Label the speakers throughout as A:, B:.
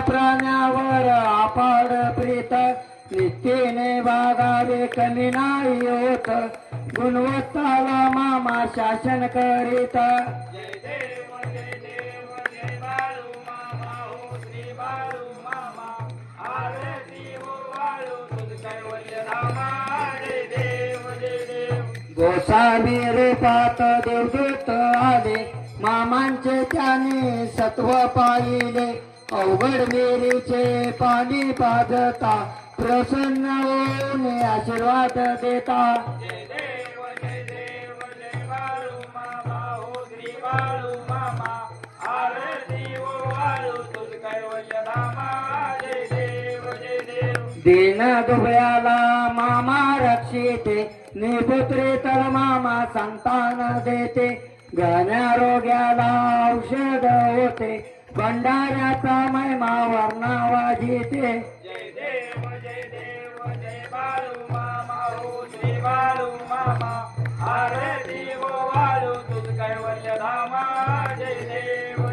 A: प्राण्यावर अपाड प्रीत नित्येने वागावे कमी नाही होत गुणवत्ताला मामा शासन करीत गोसावी रूपात देवदूत आले मामांचे त्याने सत्व पाहिले अवघड विहिरीचे पाणी पाजता प्रसन्न होऊन आशीर्वाद देता दीन दुबळ्याला मामा रक्षिते निपुत्री तर मामा संतान देते घाण्यारोग्याला औषध होते भंडाऱ्याचा महिमा वर्णा वाजिते
B: जय देव जय बाळू मामा हो श्री बाळू मामा आरती वो वाळू तुझ कैवल्य धामा जय देव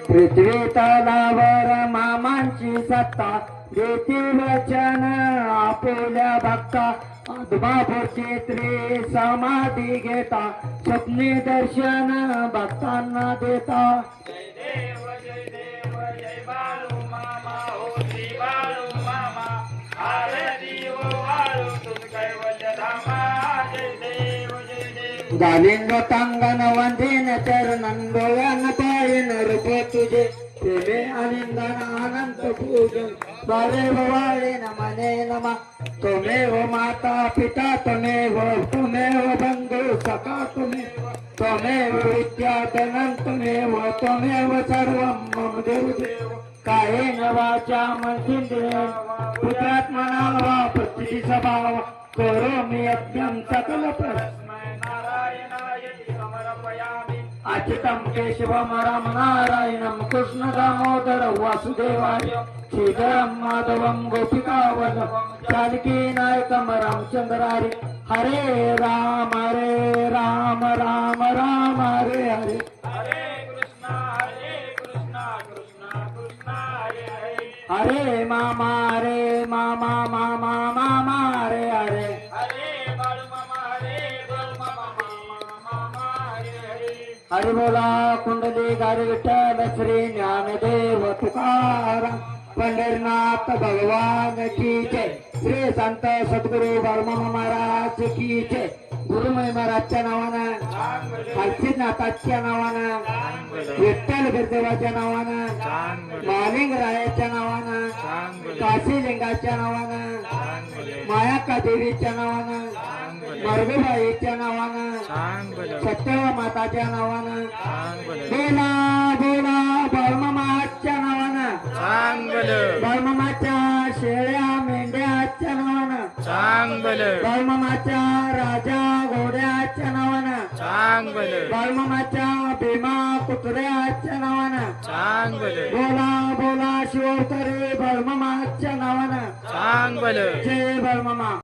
A: पृथ्वी तलावर मामांची सत्ता देती वचन आपुल्या भक्ता आत्मापूर्ती त्रि समाधी घेता स्वप्नी दर्शन भक्तांना देता
B: जय देव जय बाळू मामा हो श्री बाळू मामा आरती वो वाळू तुझ कैवल्य धामा जय देव
A: गालिंग तांगण वंदेन चरणन डोळ्यान पायन रूप तुझे प्रेमे आनंदन अनंत पूजन बारे वाळे नमने नमा त्वमेव माता पिता त्वमेव बंधु सखा त्वमेव विद्याधनं त्वमेव सर्वं मम देव कायेन वाचा मनसेन्द्रियेण बुद्ध्यात्मना वा प्रकृती स्वभाव करोमि यज्ञं सकल अच्युतं केशवं राम नारायणं कृष्ण दामोदर वासुदेवाय श्रीधरं माधवं गोपिकावल्लभं जानकी नायकं रामचंद्र हरे राम राम राम हरे हरे
B: हरे कृष्णा कृष्णा कृष्णा हरे हरे
A: हरे मामा मामा हरे हरे
B: हरे बाळू मामा मामा हरे हरे
A: हरि बोला कुंडली गारी विठ्ठल श्री ज्ञानदेव तुकाराम पंढरीनाथ भगवान की जय श्री संत सद्गुरु बाळूमामा महाराज की जय गुरुमय महाराजच्या नावानं हर्षिनाथाच्या नावानं विठ्ठल बिरदेवाच्या नावानं महालिंगरायाच्या नावानं काशीलिंगाच्या नावानं मायाका देवीच्या नावानं मरगुबाईच्या नावानं सत्यवा माताच्या नावानं बोला बोला बाळूमामाच्या नावानं बाळूमामाच्या शेळ्या मेंढ्याच्या नावानं बाळूमामाच्या राजा घोड्याच्या नावानं बाळूमामाच्या भीमा कुत्र्याच्या नावानं बोला बोला शिवतरे बाळूमामाच्या नावानं जय बाळूमामा.